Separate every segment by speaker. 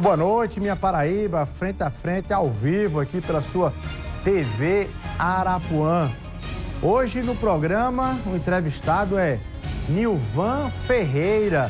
Speaker 1: Muito boa noite, minha Paraíba, frente a frente, ao vivo aqui pela sua TV Arapuã. Hoje no programa, o entrevistado é Nilvan Ferreira.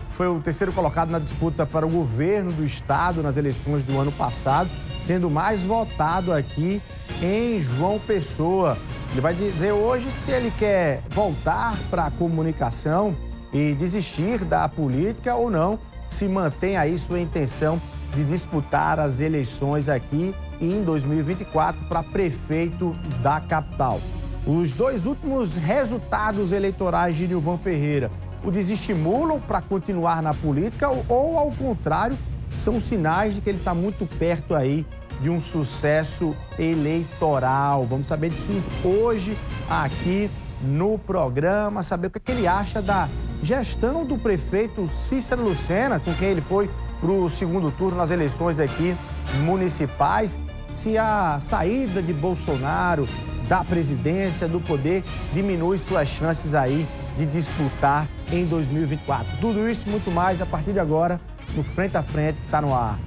Speaker 1: Foi o terceiro colocado na disputa para o governo do estado nas eleições do ano passado, sendo mais votado aqui em João Pessoa. Ele vai dizer hoje se ele quer voltar para a comunicação e desistir da política ou não, se mantém aí sua intenção de disputar as eleições aqui em 2024 para prefeito da capital. Os dois últimos resultados eleitorais de Nilvan Ferreira o desestimulam para continuar na política ou, ao contrário, são sinais de que ele está muito perto aí de um sucesso eleitoral. Vamos saber disso hoje aqui no programa, saber o que ele acha da gestão do prefeito Cícero Lucena, com quem ele foi para o segundo turno nas eleições aqui municipais, se a saída de Bolsonaro da presidência, do poder, diminui suas chances aí de disputar em 2024. Tudo isso e muito mais a partir de agora no Frente a Frente, que está no ar.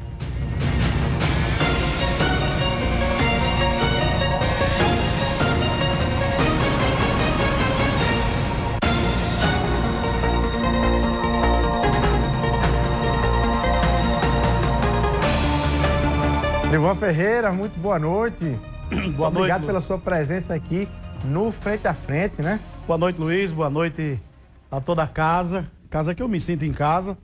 Speaker 1: Nilvan Ferreira, muito boa noite.
Speaker 2: Boa noite,
Speaker 1: obrigado pela sua presença aqui no Frente a Frente, né?
Speaker 2: Boa noite, Luiz. Boa noite a toda a casa. Casa que eu me sinto em casa.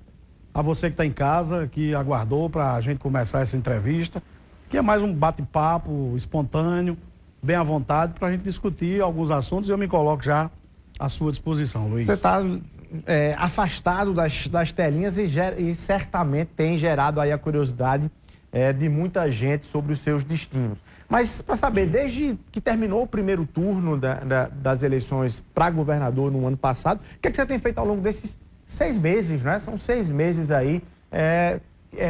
Speaker 2: A você que está em casa, que aguardou para a gente começar essa entrevista. Que é mais um bate-papo espontâneo, bem à vontade, para a gente discutir alguns assuntos. E eu me coloco já à sua disposição, Luiz.
Speaker 1: Você está afastado das telinhas e certamente tem gerado aí a curiosidade de muita gente sobre os seus destinos. Mas, para saber, desde que terminou o primeiro turno das eleições para governador no ano passado, o que você tem feito ao longo desses 6 meses, né? São 6 meses aí.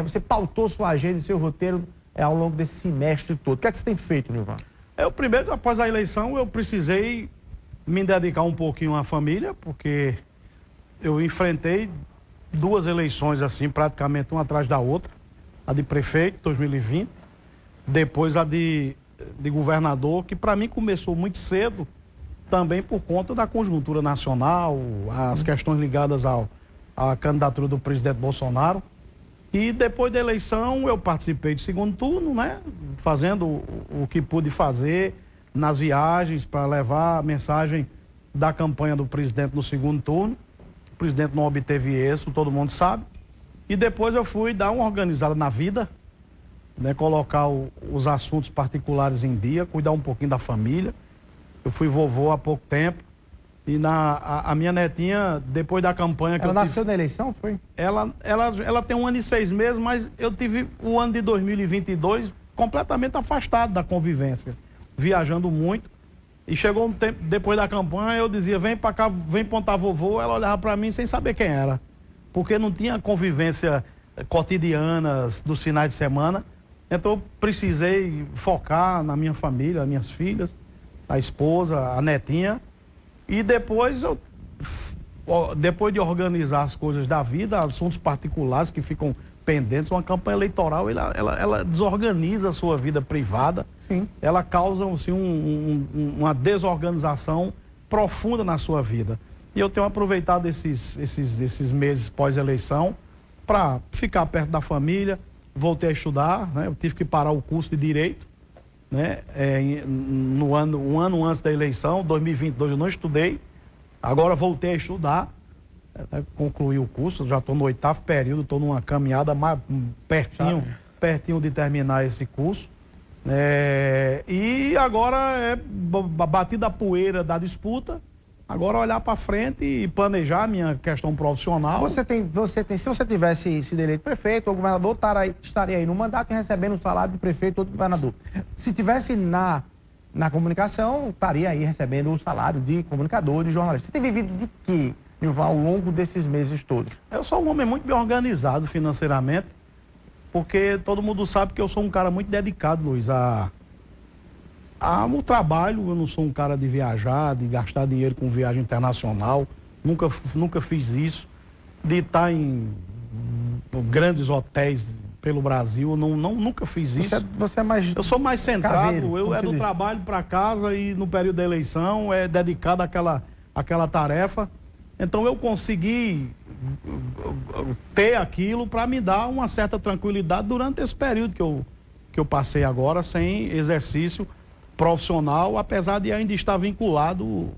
Speaker 1: Você pautou sua agenda e seu roteiro ao longo desse semestre todo. O que você tem feito, Nilvan?
Speaker 2: Primeiro, após a eleição, eu precisei me dedicar um pouquinho à família, porque eu enfrentei 2 eleições assim, praticamente uma atrás da outra. A de prefeito, 2020. Depois a de governador, que para mim começou muito cedo, também por conta da conjuntura nacional, as questões ligadas à candidatura do presidente Bolsonaro. E depois da eleição eu participei do segundo turno, né? Fazendo o que pude fazer nas viagens para levar a mensagem da campanha do presidente no segundo turno. O presidente não obteve êxito, todo mundo sabe. E depois eu fui dar uma organizada na vida, né, colocar os assuntos particulares em dia, cuidar um pouquinho da família. Eu fui vovô há pouco tempo e a minha netinha, depois da campanha...
Speaker 1: Ela nasceu na eleição, foi?
Speaker 2: Ela tem 1 ano e 6 meses, mas eu tive o ano de 2022 completamente afastado da convivência, viajando muito. E chegou um tempo, depois da campanha, eu dizia, vem pra cá, vem pontar vovô. Ela olhava pra mim sem saber quem era, porque não tinha convivência cotidiana dos finais de semana. Então eu precisei focar na minha família, as minhas filhas, a esposa, a netinha. E depois depois de organizar as coisas da vida, assuntos particulares que ficam pendentes, uma campanha eleitoral, ela desorganiza a sua vida privada.
Speaker 1: Sim.
Speaker 2: Ela causa assim, uma desorganização profunda na sua vida. E eu tenho aproveitado esses meses pós-eleição para ficar perto da família. Voltei a estudar, né? Eu tive que parar o curso de Direito, né? Um ano antes da eleição, 2022, eu não estudei. Agora voltei a estudar, concluí o curso, já estou no 8º período, estou numa caminhada mais pertinho de terminar esse curso. E agora batida a poeira da disputa. Agora olhar para frente e planejar a minha questão profissional.
Speaker 1: Se você tivesse sido eleito prefeito ou governador, estaria aí no mandato e recebendo o salário de prefeito ou de governador. Se tivesse na comunicação, estaria aí recebendo o salário de comunicador, de jornalista. Você tem vivido de quê, Nilvan, ao longo desses meses todos?
Speaker 2: Eu sou um homem muito bem organizado financeiramente, porque todo mundo sabe que eu sou um cara muito dedicado, Luiz, o trabalho. Eu não sou um cara de viajar, de gastar dinheiro com viagem internacional. Nunca fiz isso. De estar em grandes hotéis pelo Brasil, nunca fiz isso.
Speaker 1: Você é mais...
Speaker 2: Eu sou mais centrado,
Speaker 1: caseiro,
Speaker 2: eu é do trabalho para casa e no período da eleição é dedicado àquela tarefa. Então eu consegui ter aquilo para me dar uma certa tranquilidade durante esse período que eu passei agora sem exercício profissional, apesar de ainda estar vinculado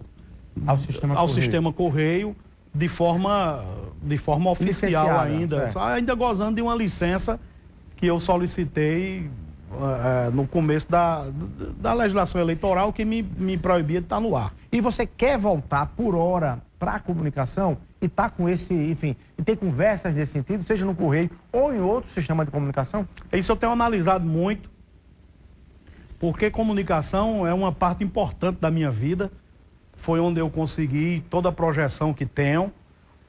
Speaker 2: ao sistema Correio de forma oficial ainda. Ainda gozando de uma licença que eu solicitei no começo da legislação eleitoral que me proibia de estar no ar.
Speaker 1: E você quer voltar por hora para a comunicação e tá com esse, enfim, e ter conversas nesse sentido, seja no Correio ou em outro sistema de comunicação?
Speaker 2: Isso eu tenho analisado muito, porque comunicação é uma parte importante da minha vida. Foi onde eu consegui toda a projeção que tenho,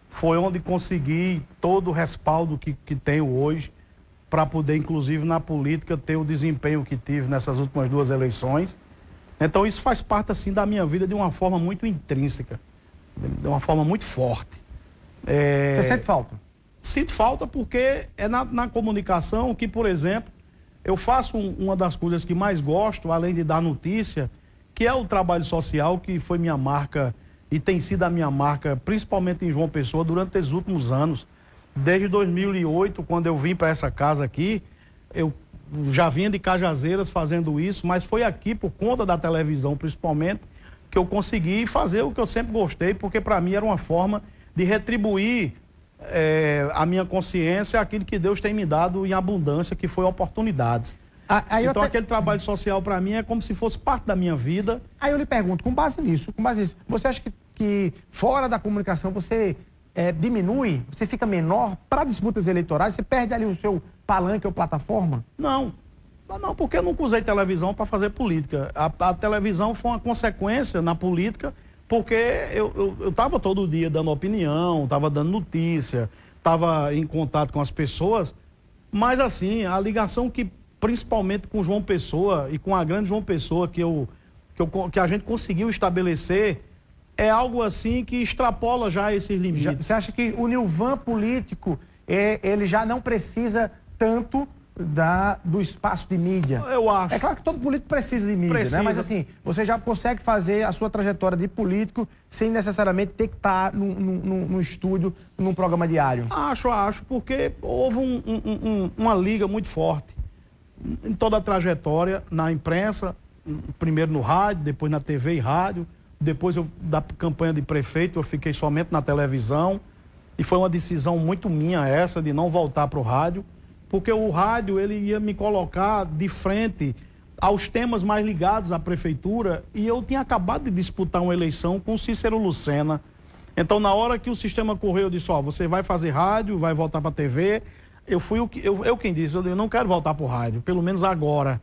Speaker 2: foi onde consegui todo o respaldo que tenho hoje, para poder, inclusive, na política, ter o desempenho que tive nessas últimas 2 eleições. Então, isso faz parte, assim, da minha vida de uma forma muito intrínseca, de uma forma muito forte.
Speaker 1: Você sente falta?
Speaker 2: Sinto falta porque é na comunicação que, por exemplo, eu faço uma das coisas que mais gosto, além de dar notícia, que é o trabalho social, que foi minha marca e tem sido a minha marca, principalmente em João Pessoa, durante esses últimos anos. Desde 2008, quando eu vim para essa casa aqui, eu já vinha de Cajazeiras fazendo isso, mas foi aqui, por conta da televisão principalmente, que eu consegui fazer o que eu sempre gostei, porque para mim era uma forma de retribuir a minha consciência, aquilo que Deus tem me dado em abundância, que foi oportunidades. Então aquele trabalho social para mim é como se fosse parte da minha vida.
Speaker 1: Aí eu lhe pergunto, com base nisso, você acha que fora da comunicação você diminui, você fica menor para disputas eleitorais, você perde ali o seu palanque ou plataforma?
Speaker 2: Não, porque eu nunca usei televisão para fazer política. A televisão foi uma consequência na política, porque eu estava todo dia dando opinião, estava dando notícia, estava em contato com as pessoas, mas assim, a ligação que principalmente com João Pessoa e com a grande João Pessoa que a gente conseguiu estabelecer é algo assim que extrapola já esses limites.
Speaker 1: Você acha que o Nilvan político, ele já não precisa tanto do espaço de mídia?
Speaker 2: Eu acho.
Speaker 1: É claro que todo político precisa de mídia, né? Mas assim, você já consegue fazer a sua trajetória de político sem necessariamente ter que estar num estúdio, num programa diário?
Speaker 2: Acho, porque houve uma liga muito forte em toda a trajetória, na imprensa, primeiro no rádio, depois na TV e rádio, depois da campanha de prefeito eu fiquei somente na televisão, e foi uma decisão muito minha essa, de não voltar para o rádio, porque o rádio ele ia me colocar de frente aos temas mais ligados à prefeitura, e eu tinha acabado de disputar uma eleição com o Cícero Lucena. Então, na hora que o sistema Correio, eu disse, você vai fazer rádio, vai voltar para a TV, eu quem disse, eu não quero voltar para o rádio, pelo menos agora.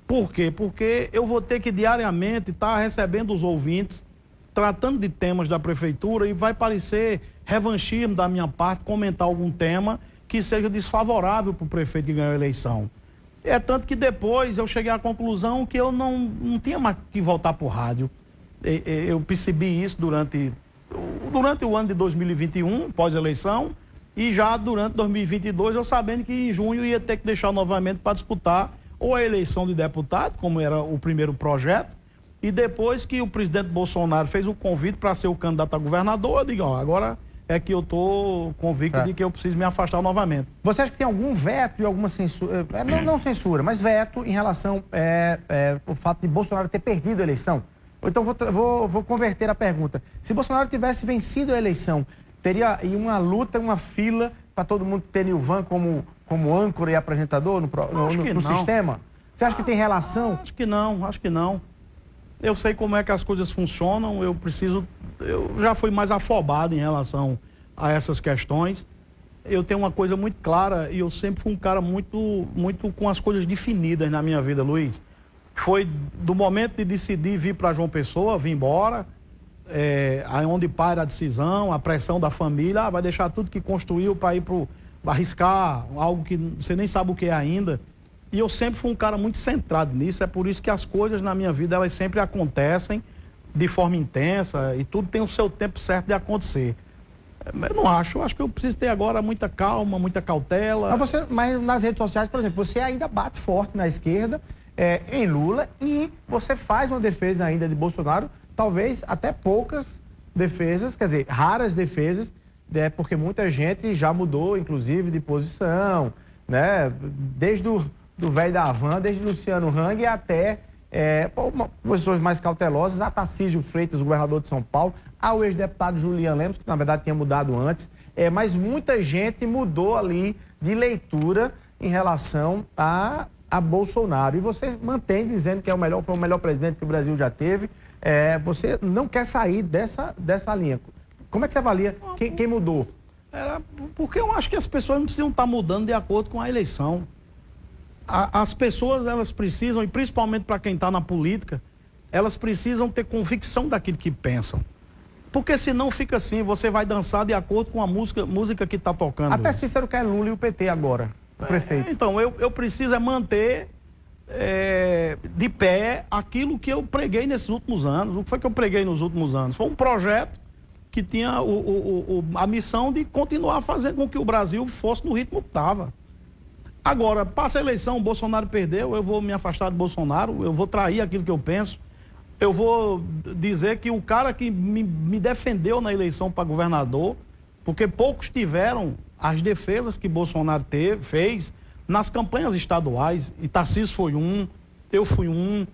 Speaker 2: Por quê? Porque eu vou ter que diariamente estar recebendo os ouvintes, tratando de temas da prefeitura, e vai parecer revanchismo da minha parte comentar algum tema que seja desfavorável para o prefeito que ganhou a eleição. É tanto que depois eu cheguei à conclusão que eu não tinha mais que voltar para o rádio. Eu percebi isso durante o ano de 2021, pós-eleição, e já durante 2022, eu sabendo que em junho ia ter que deixar novamente para disputar ou a eleição de deputado, como era o primeiro projeto, e depois que o presidente Bolsonaro fez o convite para ser o candidato a governador, eu digo, agora é que eu estou convicto de que eu preciso me afastar novamente.
Speaker 1: Você acha que tem algum veto e alguma censura, não censura, mas veto em relação ao fato de Bolsonaro ter perdido a eleição? Então vou converter a pergunta. Se Bolsonaro tivesse vencido a eleição, teria uma luta, uma fila para todo mundo ter Nilvan como âncora e apresentador no sistema? Você acha que tem relação?
Speaker 2: Acho que não. Eu sei como é que as coisas funcionam, eu já fui mais afobado em relação a essas questões. Eu tenho uma coisa muito clara e eu sempre fui um cara muito com as coisas definidas na minha vida, Luiz. Foi do momento de decidir vir para João Pessoa, vir embora, onde para a decisão, a pressão da família, vai deixar tudo que construiu para ir para arriscar algo que você nem sabe o que é ainda. E eu sempre fui um cara muito centrado nisso, é por isso que as coisas na minha vida, elas sempre acontecem de forma intensa e tudo tem o seu tempo certo de acontecer. Eu não acho. Eu acho que eu preciso ter agora muita calma, muita cautela.
Speaker 1: Mas nas redes sociais, por exemplo, você ainda bate forte na esquerda, em Lula, e você faz uma defesa ainda de Bolsonaro, talvez até poucas defesas, quer dizer, raras defesas, porque muita gente já mudou, inclusive, de posição, né? Desde do velho da Havan, desde Luciano Hang até posições mais cautelosas, a Tarcísio Freitas, governador de São Paulo, ao ex-deputado Julian Lemos, que na verdade tinha mudado antes, mas muita gente mudou ali de leitura em relação a Bolsonaro. E você mantém dizendo que foi o melhor presidente que o Brasil já teve. Você não quer sair dessa linha. Como é que você avalia quem mudou?
Speaker 2: Porque eu acho que as pessoas não precisam estar mudando de acordo com a eleição. As pessoas, elas precisam, e principalmente para quem está na política, elas precisam ter convicção daquilo que pensam. Porque senão fica assim, você vai dançar de acordo com a música que está tocando.
Speaker 1: Até Cícero quer Lula e o PT agora, o prefeito.
Speaker 2: Então, eu preciso manter de pé aquilo que eu preguei nesses últimos anos. O que foi que eu preguei nos últimos anos? Foi um projeto que tinha a missão de continuar fazendo com que o Brasil fosse no ritmo que estava. Agora, passa a eleição, o Bolsonaro perdeu, eu vou me afastar do Bolsonaro, eu vou trair aquilo que eu penso, eu vou dizer que o cara que me defendeu na eleição para governador, porque poucos tiveram as defesas que Bolsonaro fez nas campanhas estaduais, e Tarcísio foi um, eu fui um,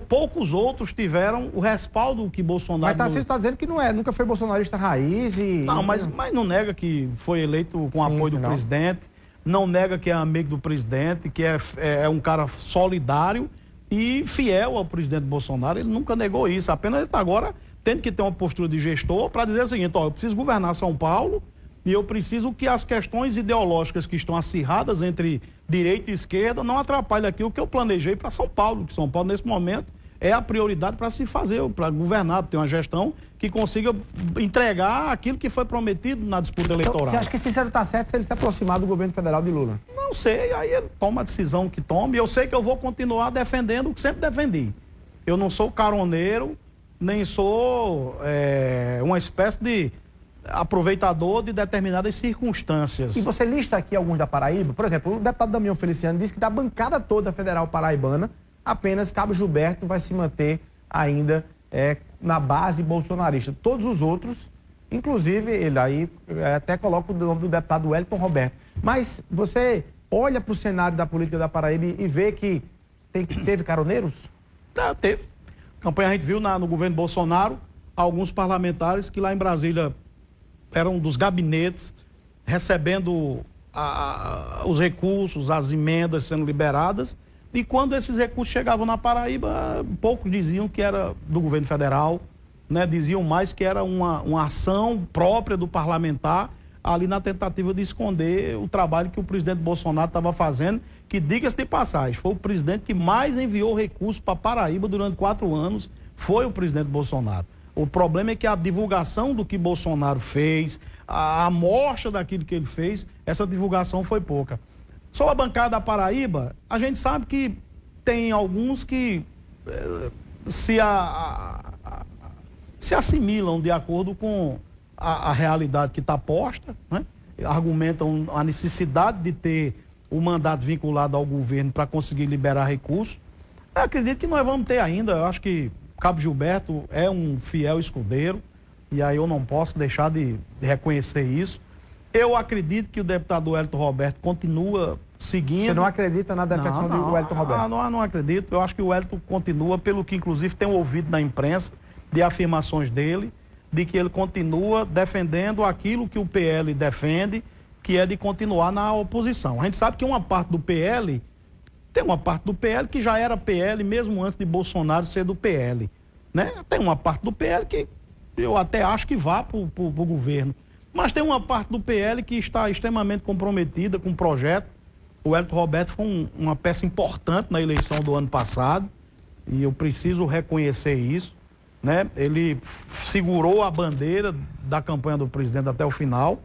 Speaker 2: poucos outros tiveram o respaldo que Bolsonaro...
Speaker 1: Mas Tarcísio está dizendo que nunca foi bolsonarista raiz e...
Speaker 2: Não, mas não nega que foi eleito com apoio do presidente, não nega que é amigo do presidente, que é um cara solidário e fiel ao presidente Bolsonaro. Ele nunca negou isso, apenas ele está agora tendo que ter uma postura de gestor para dizer o seguinte: eu preciso governar São Paulo e eu preciso que as questões ideológicas que estão acirradas entre direita e esquerda não atrapalhem aquilo que eu planejei para São Paulo, que São Paulo nesse momento é a prioridade para se fazer, para governar, ter uma gestão que consiga entregar aquilo que foi prometido na disputa eleitoral.
Speaker 1: Então, você acha que Cícero está certo se ele se aproximar do governo federal de Lula?
Speaker 2: Não sei, aí ele toma a decisão que toma, e eu sei que eu vou continuar defendendo o que sempre defendi. Eu não sou caroneiro, nem sou uma espécie de aproveitador de determinadas circunstâncias.
Speaker 1: E você lista aqui alguns da Paraíba? Por exemplo, o deputado Damião Feliciano disse que da bancada toda federal paraibana, apenas Cabo Gilberto vai se manter ainda na base bolsonarista. Todos os outros, inclusive, ele aí até coloca o nome do deputado Wellington Roberto. Mas você olha para o cenário da política da Paraíba e vê que teve caroneiros?
Speaker 2: Teve. Campanha a gente viu no governo Bolsonaro, alguns parlamentares que lá em Brasília eram dos gabinetes, recebendo os recursos, as emendas sendo liberadas. E quando esses recursos chegavam na Paraíba, poucos diziam que era do governo federal, né? Diziam mais que era uma ação própria do parlamentar, ali na tentativa de esconder o trabalho que o presidente Bolsonaro estava fazendo, que, diga-se de passagem, foi o presidente que mais enviou recursos para Paraíba durante 4 anos, foi o presidente Bolsonaro. O problema é que a divulgação do que Bolsonaro fez, a amostra daquilo que ele fez, essa divulgação foi pouca. Sobre a bancada da Paraíba, a gente sabe que tem alguns que se assimilam de acordo com a realidade que está posta, né? Argumentam a necessidade de ter o mandato vinculado ao governo para conseguir liberar recursos. Eu acredito que nós vamos ter ainda. Eu acho que Cabo Gilberto é um fiel escudeiro, e aí eu não posso deixar de reconhecer isso. Eu acredito que o deputado Wellington Roberto continua seguindo.
Speaker 1: Você não acredita na defecção do Wellington Roberto?
Speaker 2: Não acredito. Eu acho que o Wellington continua, pelo que inclusive tem ouvido na imprensa, de afirmações dele, de que ele continua defendendo aquilo que o PL defende, que é de continuar na oposição. A gente sabe que uma parte do PL, tem uma parte do PL que já era PL mesmo antes de Bolsonaro ser do PL, né? Tem uma parte do PL que eu até acho que vá para o governo. Mas tem uma parte do PL que está extremamente comprometida com o projeto. O Wellington Roberto foi uma peça importante na eleição do ano passado, e eu preciso reconhecer isso, né? Ele segurou a bandeira da campanha do presidente até o final.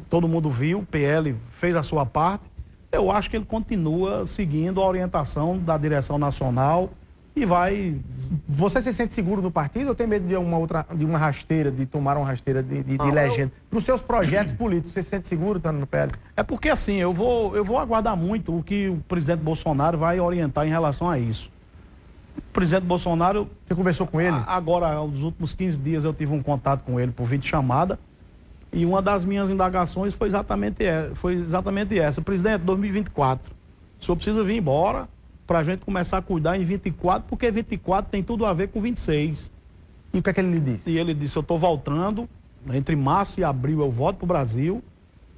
Speaker 2: Todo mundo viu, o PL fez a sua parte. Eu acho que ele continua seguindo a orientação da direção nacional e vai...
Speaker 1: Você se sente seguro no partido ou tem medo de uma rasteira, de tomar uma rasteira de legenda? Para os seus projetos políticos, você se sente seguro estando no PL?
Speaker 2: É porque assim, eu vou aguardar muito o que o presidente Bolsonaro vai orientar em relação a isso. O presidente Bolsonaro...
Speaker 1: Você conversou com ele?
Speaker 2: Agora, nos últimos 15 dias, eu tive um contato com ele por videochamada e uma das minhas indagações foi exatamente essa. Presidente, 2024, o senhor precisa vir embora para a gente começar a cuidar em 24, porque 24 tem tudo a ver com 26.
Speaker 1: E o que é que ele lhe disse?
Speaker 2: E ele disse, eu estou voltando, entre março e abril eu volto para o Brasil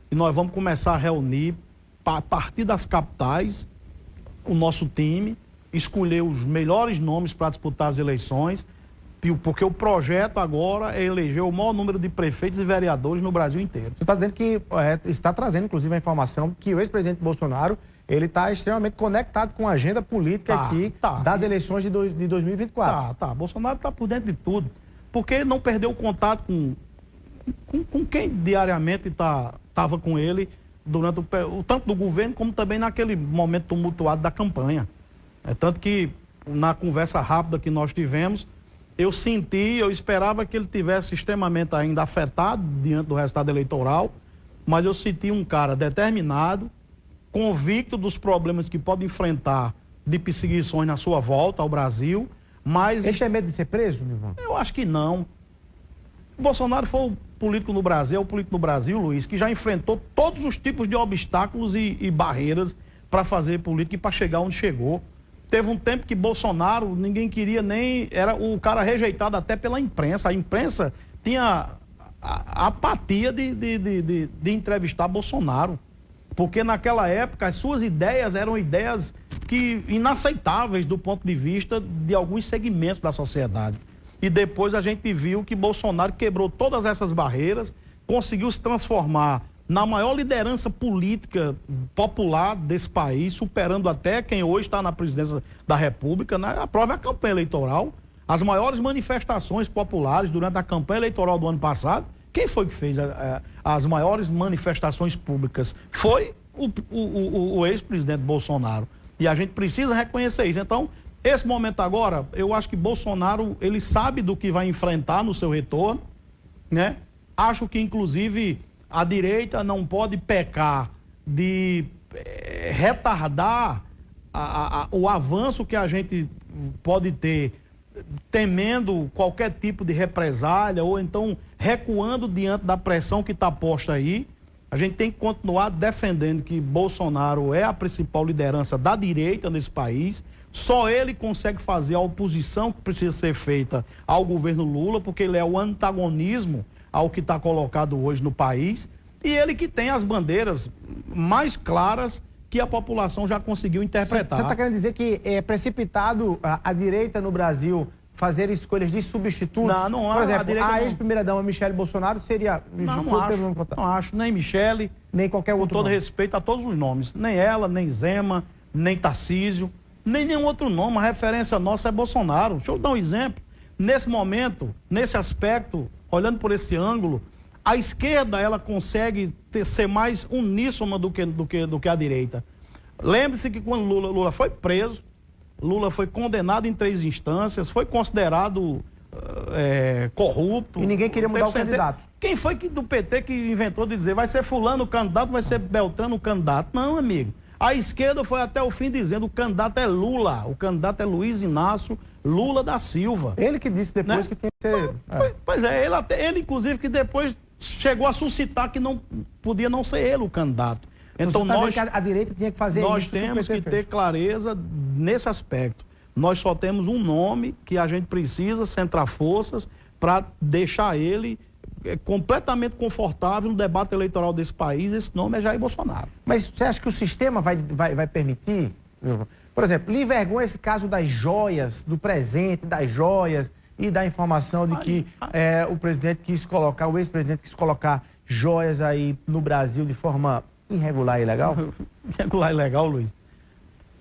Speaker 2: e nós vamos começar a reunir, a partir das capitais, o nosso time, escolher os melhores nomes para disputar as eleições, porque o projeto agora é eleger o maior número de prefeitos e vereadores no Brasil inteiro.
Speaker 1: Você está dizendo que, está trazendo inclusive a informação que o ex-presidente Bolsonaro, ele está extremamente conectado com a agenda política das eleições de 2024.
Speaker 2: Bolsonaro está por dentro de tudo, porque ele não perdeu o contato com quem diariamente estava com ele durante tanto do governo como também naquele momento tumultuado da campanha. Tanto que na conversa rápida que nós tivemos, eu esperava que ele tivesse extremamente ainda afetado diante do resultado eleitoral, mas eu senti um cara determinado, convicto dos problemas que pode enfrentar de perseguições na sua volta ao Brasil, mas...
Speaker 1: Ele tem medo de ser preso, Nilvan?
Speaker 2: Eu acho que não. O Bolsonaro foi o político no Brasil, Luiz, que já enfrentou todos os tipos de obstáculos e barreiras para fazer política e para chegar onde chegou. Teve um tempo que Bolsonaro, ninguém queria nem... Era o cara rejeitado até pela imprensa. A imprensa tinha a apatia de entrevistar Bolsonaro. Porque naquela época as suas ideias eram ideias inaceitáveis do ponto de vista de alguns segmentos da sociedade. E depois a gente viu que Bolsonaro quebrou todas essas barreiras, conseguiu se transformar na maior liderança política popular desse país, superando até quem hoje está na presidência da República, né? A prova é a campanha eleitoral. As maiores manifestações populares durante a campanha eleitoral do ano passado, quem foi que fez as maiores manifestações públicas? Foi o ex-presidente Bolsonaro. E a gente precisa reconhecer isso. Então, esse momento agora, eu acho que Bolsonaro, ele sabe do que vai enfrentar no seu retorno, né? Acho que, inclusive, a direita não pode pecar de retardar o avanço que a gente pode ter, temendo qualquer tipo de represália ou então recuando diante da pressão que está posta aí. A gente tem que continuar defendendo que Bolsonaro é a principal liderança da direita nesse país. Só ele consegue fazer a oposição que precisa ser feita ao governo Lula, porque ele é o antagonismo ao que está colocado hoje no país, e ele que tem as bandeiras mais claras que a população já conseguiu interpretar.
Speaker 1: Você está querendo dizer que é precipitado a direita no Brasil fazer escolhas de substitutos?
Speaker 2: Não.
Speaker 1: Por exemplo, a ex-primeira-dama Michele Bolsonaro seria...
Speaker 2: Não acho, nem Michele,
Speaker 1: nem qualquer outro
Speaker 2: com todo respeito a todos os nomes. Nem ela, nem Zema, nem Tarcísio, nem nenhum outro nome. A referência nossa é Bolsonaro. Deixa eu dar um exemplo. Nesse momento, nesse aspecto, olhando por esse ângulo, a esquerda ela consegue ser mais uníssona do que a direita. Lembre-se que quando Lula foi preso, Lula foi condenado em 3 instâncias, foi considerado corrupto.
Speaker 1: E ninguém queria mudar o candidato.
Speaker 2: Quem foi do PT que inventou de dizer vai ser fulano o candidato, vai ser Beltrano o candidato? Não, amigo. A esquerda foi até o fim dizendo o candidato é Lula, o candidato é Luiz Inácio Lula da Silva.
Speaker 1: Ele que disse depois, né, que tinha que ser...
Speaker 2: Pois é, ele inclusive que depois chegou a suscitar que não podia não ser ele o candidato. Então
Speaker 1: a direita tinha que fazer isso.
Speaker 2: Nós temos que ter clareza nesse aspecto. Nós só temos um nome que a gente precisa centrar forças para deixar ele completamente confortável no debate eleitoral desse país. Esse nome é Jair Bolsonaro.
Speaker 1: Mas você acha que o sistema vai permitir? Por exemplo, lhe envergonha esse caso das joias, do presente, das joias e da informação de que o presidente quis colocar, o ex-presidente quis colocar joias aí no Brasil de forma irregular e ilegal?
Speaker 2: Irregular e ilegal, Luiz?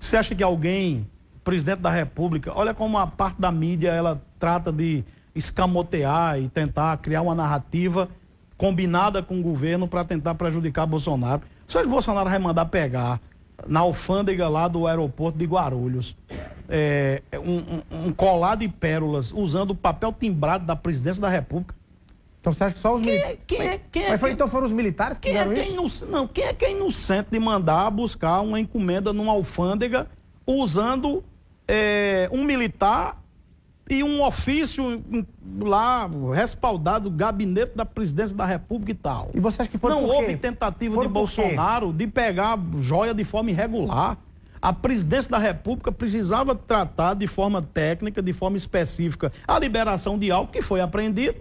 Speaker 2: Você acha que alguém, presidente da República, olha como a parte da mídia ela trata de escamotear e tentar criar uma narrativa combinada com o governo para tentar prejudicar Bolsonaro. Se o Bolsonaro vai mandar pegar na alfândega lá do aeroporto de Guarulhos um colar de pérolas usando o papel timbrado da presidência da República.
Speaker 1: Então você acha que só os militares... Então foram os militares que fizeram isso?
Speaker 2: Quem é que é inocente de mandar buscar uma encomenda numa alfândega usando um militar e um ofício lá respaldado do gabinete da presidência da República e tal?
Speaker 1: E você acha que foi
Speaker 2: Não houve tentativa de Bolsonaro de pegar joia de forma irregular. A presidência da República precisava tratar de forma técnica, de forma específica, a liberação de algo que foi apreendido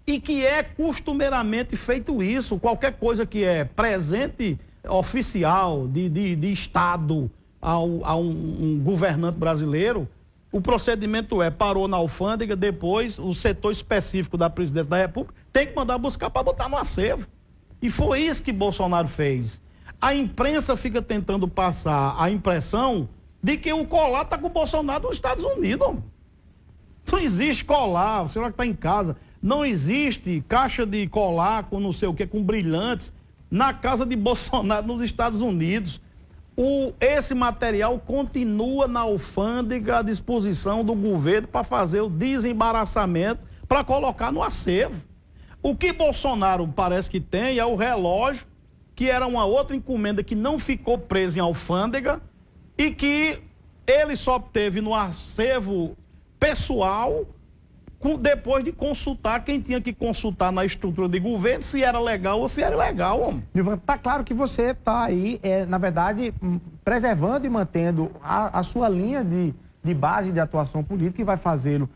Speaker 2: e que é costumeiramente feito isso. Qualquer coisa que é presente oficial de Estado a um governante brasileiro, o procedimento parou na alfândega, depois o setor específico da presidência da República tem que mandar buscar para botar no acervo. E foi isso que Bolsonaro fez. A imprensa fica tentando passar a impressão de que o colar está com o Bolsonaro nos Estados Unidos. Não existe colar, a senhora que está em casa, não existe caixa de colar com não sei o que, com brilhantes, na casa de Bolsonaro nos Estados Unidos. Esse material continua na alfândega à disposição do governo para fazer o desembaraçamento, para colocar no acervo. O que Bolsonaro parece que tem é o relógio, que era uma outra encomenda que não ficou presa em alfândega e que ele só teve no acervo pessoal depois de consultar quem tinha que consultar na estrutura de governo, se era legal ou se era ilegal, homem.
Speaker 1: Nilvan, tá claro que você está aí, na verdade, preservando e mantendo a sua linha de base de atuação política e vai fazê-lo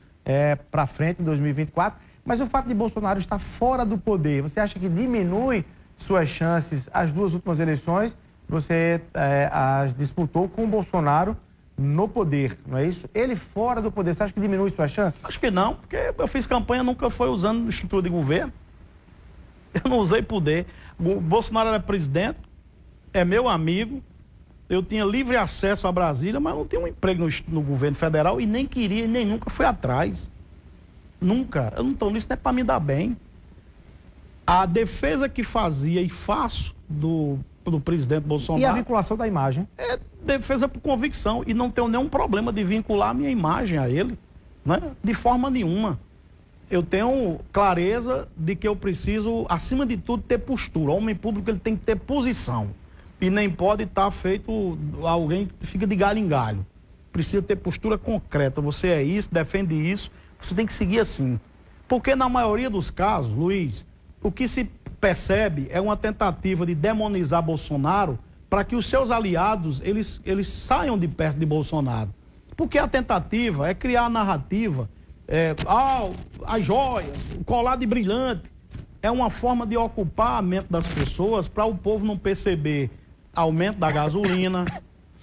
Speaker 1: para frente em 2024, mas o fato de Bolsonaro estar fora do poder, você acha que diminui suas chances? As duas últimas eleições, você as disputou com o Bolsonaro no poder, não é isso? Ele fora do poder, você acha que diminui suas chances?
Speaker 2: Acho que não, porque eu fiz campanha, nunca foi usando estrutura de governo. Eu não usei poder. O Bolsonaro era presidente, é meu amigo, eu tinha livre acesso a Brasília, mas não tinha um emprego no governo federal e nem queria, nem nunca fui atrás. Nunca. Eu não estou nisso, não é para me dar bem. A defesa que fazia e faço do presidente Bolsonaro...
Speaker 1: E a vinculação da imagem?
Speaker 2: É defesa por convicção. E não tenho nenhum problema de vincular a minha imagem a ele, né? De forma nenhuma. Eu tenho clareza de que eu preciso, acima de tudo, ter postura. O homem público ele tem que ter posição. E nem pode estar feito alguém que fica de galho em galho. Precisa ter postura concreta. Você é isso, defende isso. Você tem que seguir assim. Porque na maioria dos casos, Luiz, o que se percebe é uma tentativa de demonizar Bolsonaro para que os seus aliados, eles saiam de perto de Bolsonaro. Porque a tentativa é criar a narrativa, as joias, o colar de brilhante, é uma forma de ocupar a mente das pessoas para o povo não perceber aumento da gasolina,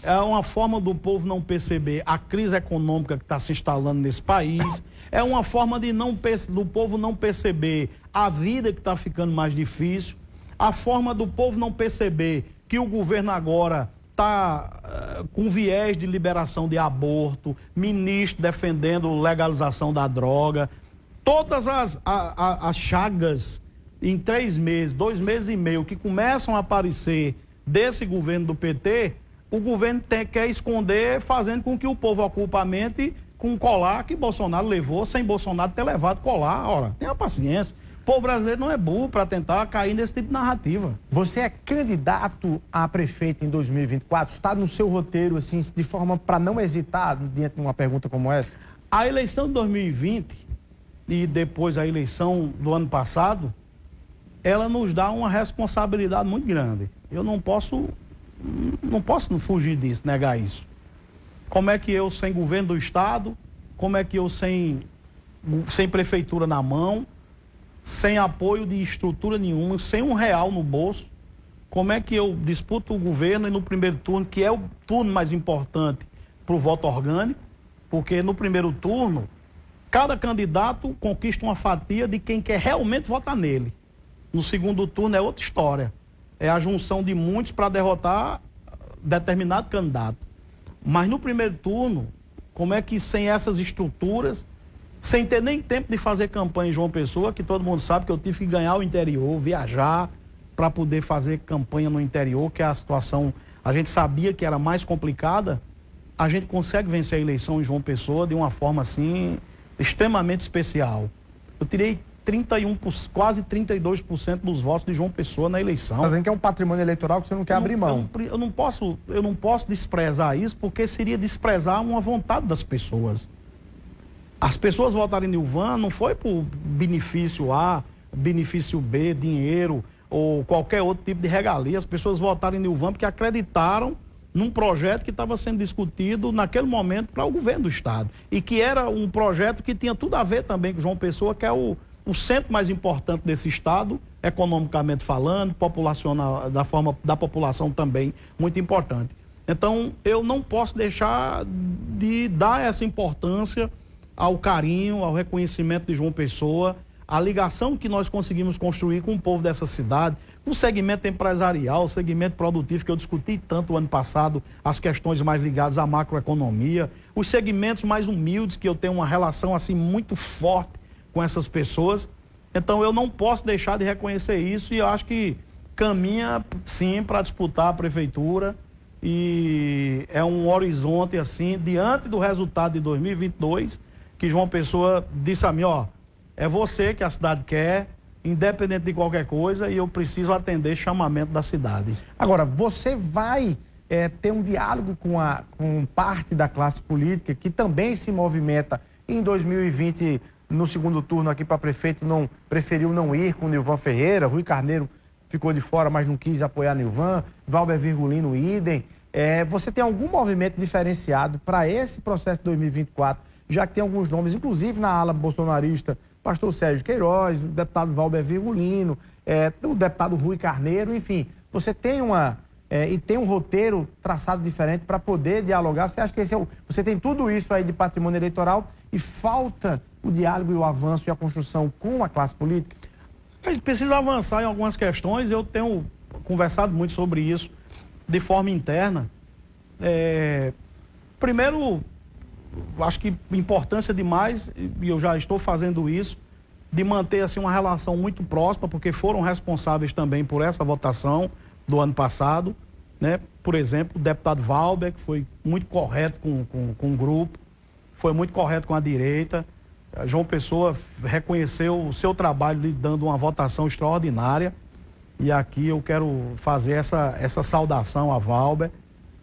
Speaker 2: é uma forma do povo não perceber a crise econômica que está se instalando nesse país, é uma forma do povo não perceber a vida que está ficando mais difícil, a forma do povo não perceber que o governo agora está com viés de liberação de aborto, ministro defendendo legalização da droga, todas as chagas em 3 meses, 2 meses e meio que começam a aparecer desse governo do PT, o governo quer esconder, fazendo com que o povo ocupe a mente com o colar que Bolsonaro levou, sem Bolsonaro ter levado colar. Ora, tenha paciência. O povo brasileiro não é burro para tentar cair nesse tipo de narrativa.
Speaker 1: Você é candidato a prefeito em 2024? Está no seu roteiro, assim, de forma para não hesitar diante de uma pergunta como essa?
Speaker 2: A eleição de 2020 e depois a eleição do ano passado, ela nos dá uma responsabilidade muito grande. Eu não posso fugir disso, negar isso. Como é que eu, sem governo do Estado, como é que eu, sem prefeitura na mão, sem apoio de estrutura nenhuma, sem R$1 no bolso, como é que eu disputo o governo e no primeiro turno, que é o turno mais importante para o voto orgânico, porque no primeiro turno, cada candidato conquista uma fatia de quem quer realmente votar nele. No segundo turno é outra história. É a junção de muitos para derrotar determinado candidato. Mas no primeiro turno, como é que sem essas estruturas, sem ter nem tempo de fazer campanha em João Pessoa, que todo mundo sabe que eu tive que ganhar o interior, viajar para poder fazer campanha no interior, que é a situação, a gente sabia que era mais complicada, a gente consegue vencer a eleição em João Pessoa de uma forma assim extremamente especial. Eu tirei quase 32% dos votos de João Pessoa na eleição.
Speaker 1: Está dizendo que é um patrimônio eleitoral que você não quer abrir mão.
Speaker 2: Eu não posso desprezar isso, porque seria desprezar uma vontade das pessoas. As pessoas votaram em Nilvan não foi por benefício A, benefício B, dinheiro ou qualquer outro tipo de regalia. As pessoas votaram em Nilvan porque acreditaram num projeto que estava sendo discutido naquele momento para o governo do estado. E que era um projeto que tinha tudo a ver também com João Pessoa, que é o centro mais importante desse estado, economicamente falando, populacional, da população também muito importante. Então, eu não posso deixar de dar essa importância ao carinho, ao reconhecimento de João Pessoa, a ligação que nós conseguimos construir com o povo dessa cidade, o segmento empresarial, o segmento produtivo que eu discuti tanto o ano passado, as questões mais ligadas à macroeconomia, os segmentos mais humildes que eu tenho uma relação assim muito forte com essas pessoas. Então eu não posso deixar de reconhecer isso e eu acho que caminha sim para disputar a prefeitura e é um horizonte assim, diante do resultado de 2022, que João Pessoa disse a mim, ó, é você que a cidade quer, independente de qualquer coisa, e eu preciso atender chamamento da cidade.
Speaker 1: Agora, você vai ter um diálogo com parte da classe política que também se movimenta em 2020, no segundo turno aqui para prefeito, preferiu não ir com Nilvan Ferreira, Rui Carneiro ficou de fora, mas não quis apoiar Nilvan, Valber Virgulino, idem. Você tem algum movimento diferenciado para esse processo de 2024, já que tem alguns nomes, inclusive na ala bolsonarista, pastor Sérgio Queiroz, o deputado Valber Virgulino, o deputado Rui Carneiro, enfim, você tem tem um roteiro traçado diferente para poder dialogar. Você acha que você tem tudo isso aí de patrimônio eleitoral e falta o diálogo e o avanço e a construção com a classe política?
Speaker 2: A gente precisa avançar em algumas questões, eu tenho conversado muito sobre isso de forma interna. Primeiro, acho que importância demais, e eu já estou fazendo isso, de manter assim uma relação muito próxima, porque foram responsáveis também por essa votação do ano passado, né? Por exemplo, o deputado Valber, que foi muito correto com o grupo, foi muito correto com a direita. A João Pessoa reconheceu o seu trabalho lhe dando uma votação extraordinária, e aqui eu quero fazer essa saudação a Valber,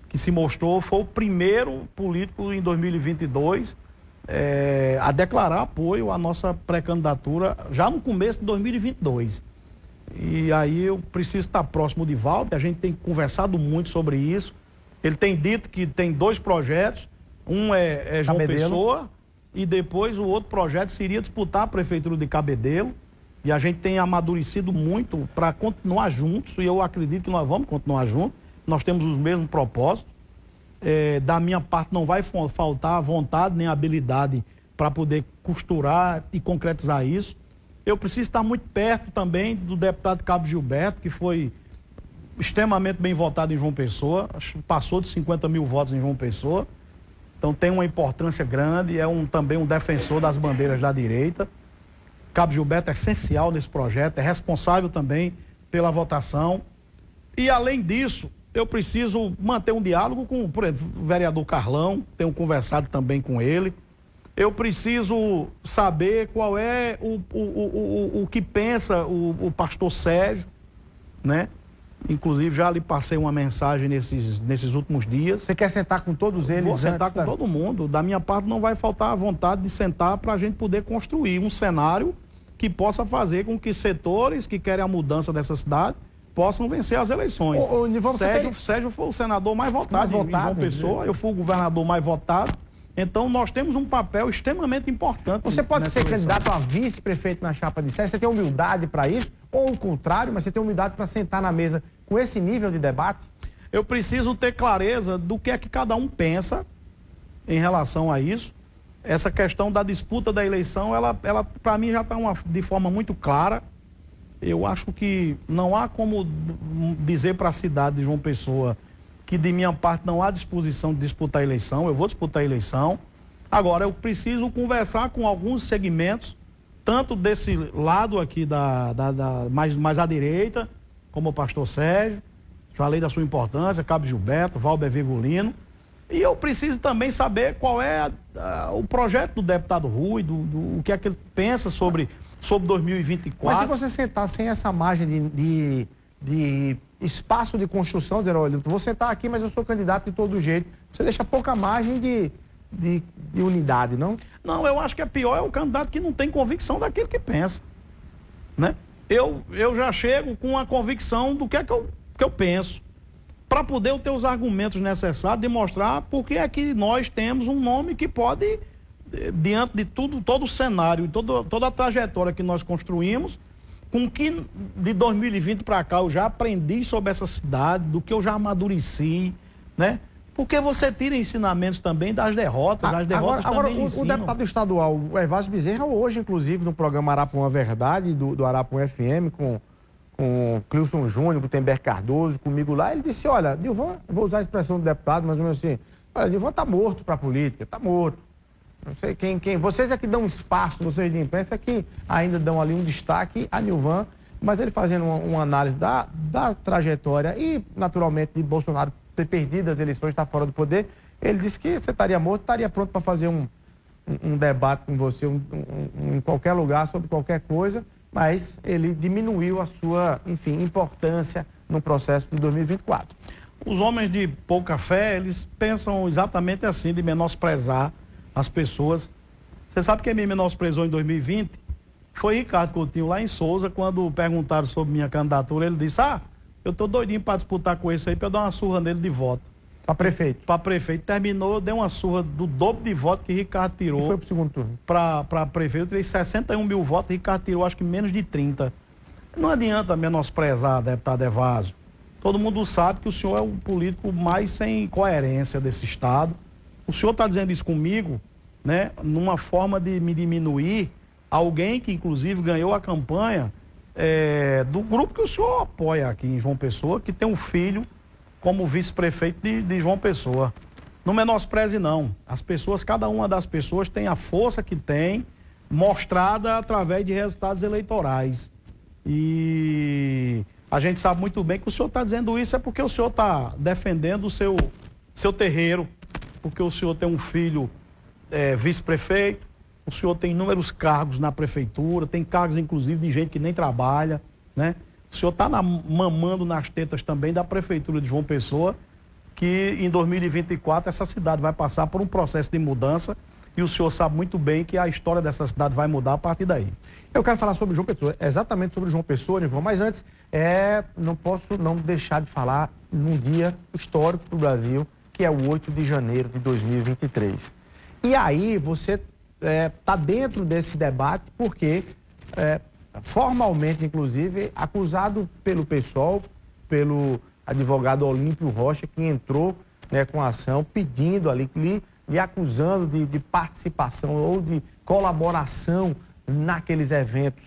Speaker 2: que se mostrou, foi o primeiro político em 2022 a declarar apoio à nossa pré-candidatura já no começo de 2022. E aí eu preciso estar próximo de Valber, a gente tem conversado muito sobre isso. Ele tem dito que tem 2 projetos, um é João Pessoa e depois o outro projeto seria disputar a prefeitura de Cabedelo. E a gente tem amadurecido muito para continuar juntos, e eu acredito que nós vamos continuar juntos. Nós temos os mesmos propósitos. Da minha parte não vai faltar vontade nem habilidade para poder costurar e concretizar isso. Eu preciso estar muito perto também do deputado Cabo Gilberto, que foi extremamente bem votado em João Pessoa, passou de 50 mil votos em João Pessoa, então tem uma importância grande, também um defensor das bandeiras da direita. Cabo Gilberto é essencial nesse projeto, é responsável também pela votação. E além disso, eu preciso manter um diálogo com, por exemplo, o vereador Carlão, tenho conversado também com ele. Eu preciso saber qual é o que pensa o pastor Sérgio, né? Inclusive já lhe passei uma mensagem nesses últimos dias.
Speaker 1: Você quer sentar com todos eles?
Speaker 2: Vou sentar com todo mundo. Da minha parte não vai faltar a vontade de sentar para a gente poder construir um cenário que possa fazer com que setores que querem a mudança dessa cidade possam vencer as eleições. Sérgio foi o senador mais votado em João Pessoa, eu fui o governador mais votado. Então, nós temos um papel extremamente importante.
Speaker 1: Você pode ser candidato a vice-prefeito na chapa de Sérgio, você tem humildade para isso? Ou o contrário, mas você tem humildade para sentar na mesa com esse nível de debate?
Speaker 2: Eu preciso ter clareza do que é que cada um pensa em relação a isso. Essa questão da disputa da eleição, ela para mim já está de forma muito clara. Eu acho que não há como dizer para a cidade de João Pessoa que de minha parte não há disposição de disputar a eleição. Eu vou disputar a eleição. Agora, eu preciso conversar com alguns segmentos, tanto desse lado aqui mais à direita, como o pastor Sérgio, falei da sua importância, Cabo Gilberto, Valber Virgulino, E eu preciso também saber qual é o projeto do deputado Rui, o que é que ele pensa sobre 2024.
Speaker 1: Mas se você sentar sem essa margem de espaço de construção, dizer, olha, eu vou sentar aqui, mas eu sou candidato de todo jeito, você deixa pouca margem de unidade, não?
Speaker 2: Não, eu acho que é pior é o candidato que não tem convicção daquilo que pensa, né? Eu já chego com a convicção do que é que eu penso, para poder eu ter os argumentos necessários de mostrar por que é que nós temos um nome que pode, diante de tudo, todo o cenário, toda a trajetória que nós construímos, com que de 2020 para cá eu já aprendi sobre essa cidade, do que eu já amadureci, né? Porque você tira ensinamentos também das derrotas,
Speaker 1: agora, o deputado estadual, o Evásio Bezerra, hoje, inclusive, no programa Arapuã Verdade, do Arapuã FM, com o Clilson Júnior, com o Gutenberg Cardoso, comigo lá, ele disse, olha, Nilvan, vou usar a expressão do deputado, mais ou menos assim, olha, Nilvan tá morto para a política, tá morto. Não sei quem, vocês é que dão espaço, vocês de imprensa é que ainda dão ali um destaque a Nilvan, mas ele fazendo uma análise da trajetória e, naturalmente, de Bolsonaro ter perdido as eleições, estar fora do poder, ele disse que você estaria morto, estaria pronto para fazer um debate com você em qualquer lugar, sobre qualquer coisa, mas ele diminuiu a sua, enfim, importância no processo de 2024.
Speaker 2: Os homens de pouca fé, eles pensam exatamente assim, de menosprezar as pessoas. Você sabe quem me menosprezou em 2020? Foi Ricardo Coutinho, lá em Souza, quando perguntaram sobre minha candidatura, ele disse, eu tô doidinho para disputar com esse aí, para eu dar uma surra nele de voto.
Speaker 1: Para prefeito?
Speaker 2: Para prefeito. Terminou, deu uma surra do dobro de voto que Ricardo tirou.
Speaker 1: E foi pro segundo turno?
Speaker 2: Para prefeito, eu tirei 61 mil votos, Ricardo tirou acho que menos de 30. Não adianta menosprezar, deputado Evásio. Todo mundo sabe que o senhor é o político mais sem coerência desse estado. O senhor está dizendo isso comigo, né, numa forma de me diminuir alguém que, inclusive, ganhou a campanha do grupo que o senhor apoia aqui em João Pessoa, que tem um filho como vice-prefeito de João Pessoa. Não menospreze, não. As pessoas, cada uma das pessoas tem a força que tem, mostrada através de resultados eleitorais. E a gente sabe muito bem que o senhor está dizendo isso é porque o senhor está defendendo o seu terreiro, porque o senhor tem um filho vice-prefeito, o senhor tem inúmeros cargos na prefeitura, tem cargos inclusive de gente que nem trabalha, né? O senhor está mamando nas tetas também da prefeitura de João Pessoa, que em 2024 essa cidade vai passar por um processo de mudança e o senhor sabe muito bem que a história dessa cidade vai mudar a partir daí.
Speaker 1: Eu quero falar sobre João Pessoa, exatamente sobre João Pessoa, Nilvan, mas antes, não posso não deixar de falar num dia histórico para o Brasil, que é o 8 de janeiro de 2023. E aí você está dentro desse debate porque, formalmente, inclusive, acusado pelo PSOL, pelo advogado Olímpio Rocha, que entrou, né, com a ação pedindo ali, lhe acusando de participação ou de colaboração naqueles eventos,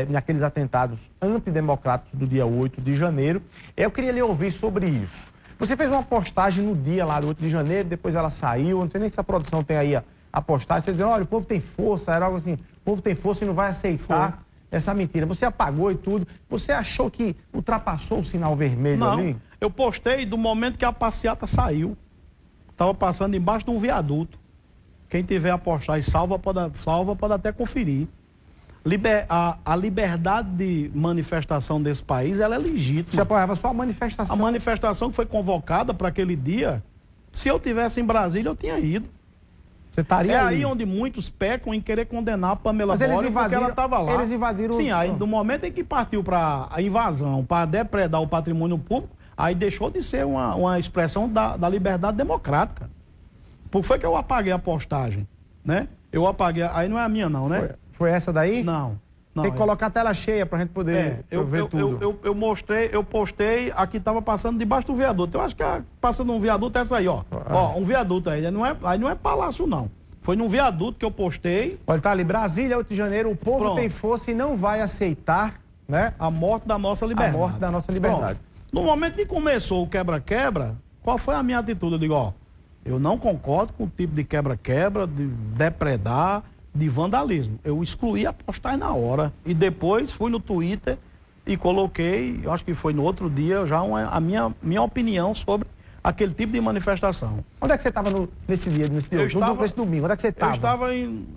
Speaker 1: naqueles atentados antidemocráticos do dia 8 de janeiro. Eu queria lhe ouvir sobre isso. Você fez uma postagem no dia lá do 8 de janeiro, depois ela saiu, não sei nem se a produção tem aí a postagem, você dizendo, olha, o povo tem força, era algo assim, o povo tem força e não vai aceitar essa mentira. Você apagou e tudo, você achou que ultrapassou o sinal vermelho ali?
Speaker 2: Não, eu postei do momento que a passeata saiu, estava passando embaixo de um viaduto. Quem tiver a postagem salva pode até conferir. A liberdade de manifestação desse país, ela é legítima.
Speaker 1: Você apoiava só a manifestação?
Speaker 2: A manifestação que foi convocada para aquele dia, se eu tivesse em Brasília, eu tinha ido.
Speaker 1: Você estaria
Speaker 2: aí onde muitos pecam em querer condenar a Pamela Bolle porque ela estava lá.
Speaker 1: Eles invadiram...
Speaker 2: Sim, aí no momento em que partiu para a invasão, para depredar o patrimônio público, aí deixou de ser uma expressão da liberdade democrática. Por que foi que eu apaguei a postagem, né? Eu apaguei, aí não é a minha não, né?
Speaker 1: Foi essa daí?
Speaker 2: Não.
Speaker 1: Tem que colocar a tela cheia pra gente poder ver tudo.
Speaker 2: Eu postei, aqui estava passando debaixo do viaduto. Eu acho que passando um viaduto é essa aí, ó. Ó, um viaduto aí. Aí não é palácio, não. Foi num viaduto que eu postei.
Speaker 1: Olha, tá ali, Brasília, 8 de janeiro, o povo tem força e não vai aceitar, né?
Speaker 2: A morte da nossa liberdade.
Speaker 1: A morte da nossa liberdade.
Speaker 2: Pronto. No momento que começou o quebra-quebra, qual foi a minha atitude? Eu digo, ó, eu não concordo com o tipo de quebra-quebra, de depredar, de vandalismo. Eu excluí a postagem na hora e depois fui no Twitter e coloquei, eu acho que foi no outro dia, já a minha opinião sobre aquele tipo de manifestação.
Speaker 1: Onde é que você estava nesse dia, nesse domingo? Onde é que você estava?
Speaker 2: Eu estava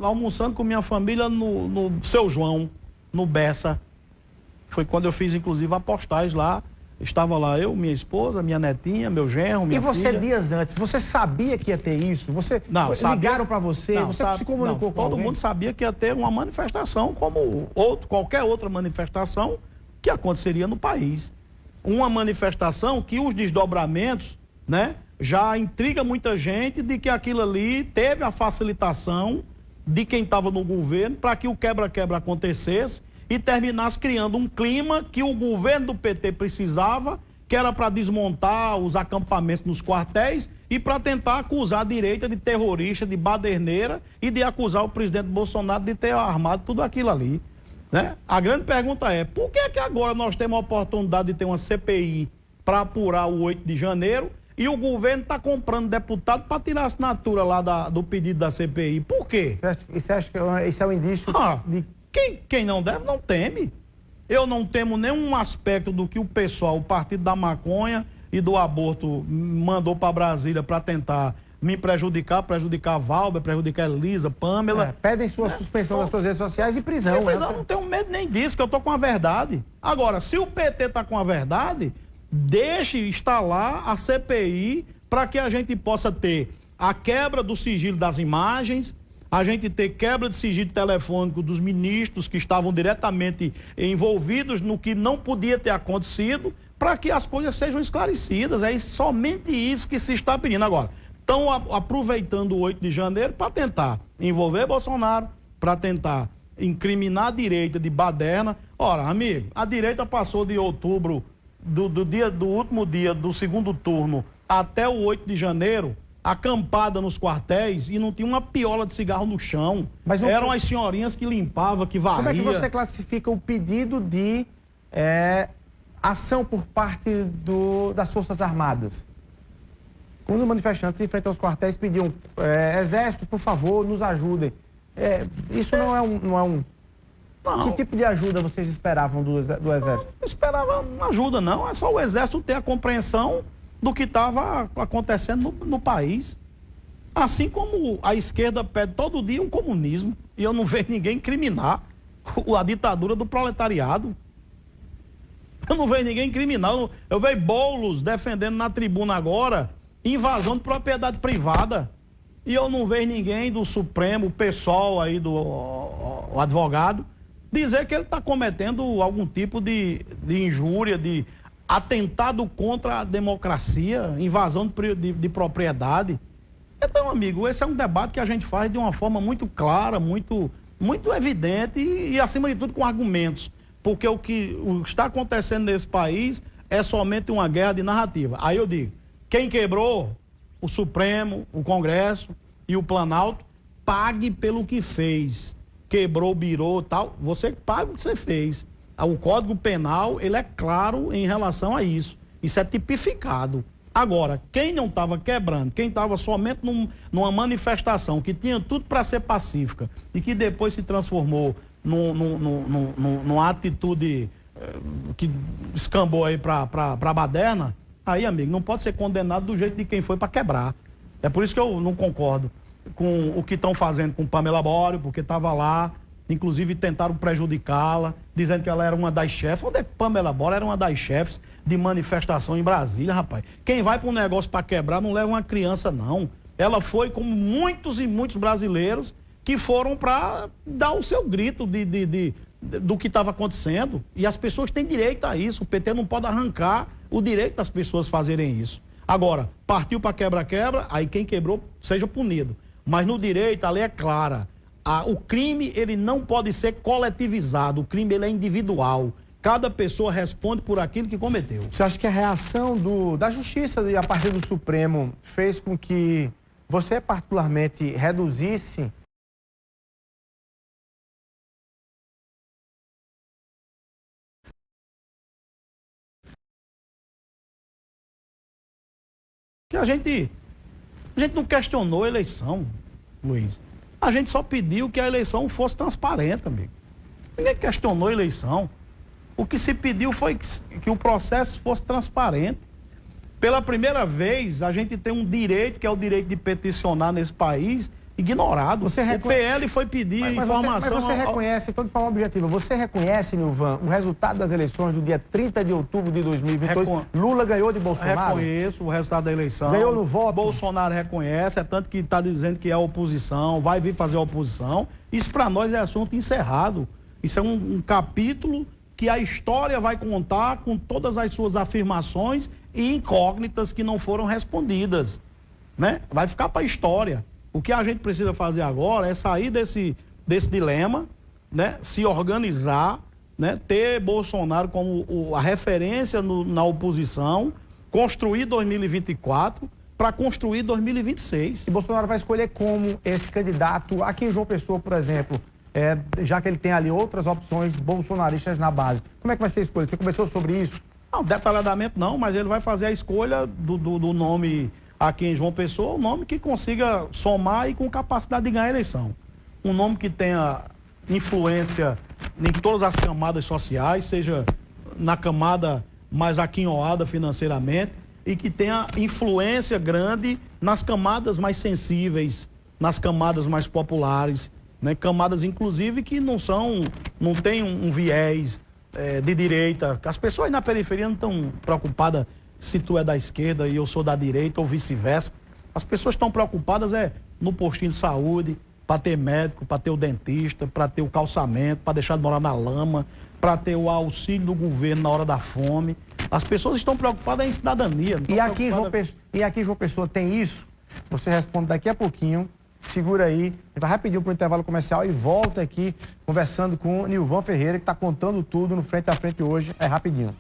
Speaker 2: almoçando com minha família no Seu João, no Bessa. Foi quando eu fiz, inclusive, a postagem lá. Estava lá eu, minha esposa, minha netinha, meu genro, minha filha.
Speaker 1: E você, dias antes, você sabia que ia ter isso? Ligaram para você? Você se comunicou com alguém?
Speaker 2: Todo mundo sabia que ia ter uma manifestação como qualquer outra manifestação que aconteceria no país. Uma manifestação que os desdobramentos, né, já intriga muita gente de que aquilo ali teve a facilitação de quem estava no governo para que o quebra-quebra acontecesse e terminasse criando um clima que o governo do PT precisava, que era para desmontar os acampamentos nos quartéis e para tentar acusar a direita de terrorista, de baderneira e de acusar o presidente Bolsonaro de ter armado tudo aquilo ali, né? A grande pergunta é, por que agora nós temos a oportunidade de ter uma CPI para apurar o 8 de janeiro e o governo está comprando deputado para tirar a assinatura lá do pedido da CPI? Por quê?
Speaker 1: Você acha que esse é um indício de...
Speaker 2: Quem não deve, não teme. Eu não temo nenhum aspecto do que o pessoal, o Partido da Maconha e do Aborto mandou para Brasília para tentar me prejudicar Valber, prejudicar Elisa, Pâmela.
Speaker 1: Pedem sua suspensão das suas redes sociais e prisão.
Speaker 2: Não tenho medo nem disso, que eu estou com a verdade. Agora, se o PT está com a verdade, deixe instalar a CPI para que a gente possa ter a quebra do sigilo das imagens, a gente ter quebra de sigilo telefônico dos ministros que estavam diretamente envolvidos no que não podia ter acontecido, para que as coisas sejam esclarecidas. É somente isso que se está pedindo. Agora, estão aproveitando o 8 de janeiro para tentar envolver Bolsonaro, para tentar incriminar a direita de baderna. Ora, amigo, a direita passou de outubro, do último dia do segundo turno até o 8 de janeiro, acampada nos quartéis e não tinha uma piola de cigarro no chão. Eram as senhorinhas que limpavam, que varriam.
Speaker 1: Como é que você classifica o pedido de ação por parte das Forças Armadas? Quando os manifestantes enfrentam os quartéis pediam, Exército, por favor, nos ajudem. Isso não é um... Não. Que tipo de ajuda vocês esperavam do Exército?
Speaker 2: Não esperava uma ajuda, não. É só o Exército ter a compreensão do que estava acontecendo no país. Assim como a esquerda pede todo dia o comunismo, e eu não vejo ninguém incriminar a ditadura do proletariado. Eu não vejo ninguém incriminar. Eu vejo Boulos defendendo na tribuna agora invasão de propriedade privada. E eu não vejo ninguém do Supremo, o pessoal aí, o advogado, dizer que ele está cometendo algum tipo de injúria, de atentado contra a democracia, invasão de propriedade. Então, amigo, esse é um debate que a gente faz de uma forma muito clara, muito evidente e, acima de tudo, com argumentos. Porque o que está acontecendo nesse país é somente uma guerra de narrativa. Aí eu digo, quem quebrou o Supremo, o Congresso e o Planalto, pague pelo que fez. Quebrou, birou e tal, você paga o que você fez. O Código Penal, ele é claro em relação a isso. Isso é tipificado. Agora, quem não estava quebrando, quem estava somente numa manifestação que tinha tudo para ser pacífica e que depois se transformou numa atitude que escambou aí para baderna, aí, amigo, não pode ser condenado do jeito de quem foi para quebrar. É por isso que eu não concordo com o que estão fazendo com Pamela Bório, porque estava lá. Inclusive tentaram prejudicá-la, dizendo que ela era uma das chefes. Onde é que Pamela Bório era uma das chefes de manifestação em Brasília, rapaz? Quem vai para um negócio para quebrar não leva uma criança, não. Ela foi como muitos e muitos brasileiros que foram para dar o seu grito do que estava acontecendo. E as pessoas têm direito a isso. O PT não pode arrancar o direito das pessoas fazerem isso. Agora, partiu para quebra-quebra, aí quem quebrou seja punido. Mas no direito a lei é clara. O crime, ele não pode ser coletivizado, o crime, ele é individual. Cada pessoa responde por aquilo que cometeu.
Speaker 1: Você acha que a reação da Justiça e a partir do Supremo fez com que você particularmente reduzisse
Speaker 2: que a gente não questionou a eleição, Luiz. A gente só pediu que a eleição fosse transparente, amigo. Ninguém questionou a eleição. O que se pediu foi que o processo fosse transparente. Pela primeira vez, a gente tem um direito, que é o direito de peticionar nesse país, ignorado. O PL foi pedir informação...
Speaker 1: Mas você reconhece, então de forma objetiva, você reconhece, Nilvan, o resultado das eleições do dia 30 de outubro de 2022? Lula ganhou de Bolsonaro?
Speaker 2: Reconheço o resultado da eleição.
Speaker 1: Ganhou no voto?
Speaker 2: Bolsonaro reconhece, é tanto que está dizendo que é oposição, vai vir fazer oposição. Isso para nós é assunto encerrado. Isso é um capítulo que a história vai contar com todas as suas afirmações e incógnitas que não foram respondidas, né? Vai ficar para a história. O que a gente precisa fazer agora é sair desse dilema, né? Se organizar, né? Ter Bolsonaro como a referência na oposição, construir 2024 para construir 2026.
Speaker 1: E Bolsonaro vai escolher como esse candidato, aqui em João Pessoa, por exemplo, já que ele tem ali outras opções bolsonaristas na base. Como é que vai ser a escolha? Você conversou sobre isso?
Speaker 2: Não, detalhadamente não, mas ele vai fazer a escolha do nome aqui em João Pessoa, um nome que consiga somar e com capacidade de ganhar a eleição. Um nome que tenha influência em todas as camadas sociais, seja na camada mais aquinhoada financeiramente, e que tenha influência grande nas camadas mais sensíveis, nas camadas mais populares, né? Camadas, inclusive, que não têm um viés de direita. As pessoas na periferia não estão preocupadas se tu é da esquerda e eu sou da direita ou vice-versa. As pessoas estão preocupadas no postinho de saúde, para ter médico, para ter o dentista, para ter o calçamento, para deixar de morar na lama, para ter o auxílio do governo na hora da fome. As pessoas estão preocupadas em cidadania.
Speaker 1: E aqui em João Pessoa tem isso? Você responde daqui a pouquinho. Segura aí, a gente vai rapidinho para o intervalo comercial e volta aqui conversando com o Nilvan Ferreira, que está contando tudo no Frente a Frente hoje. É rapidinho.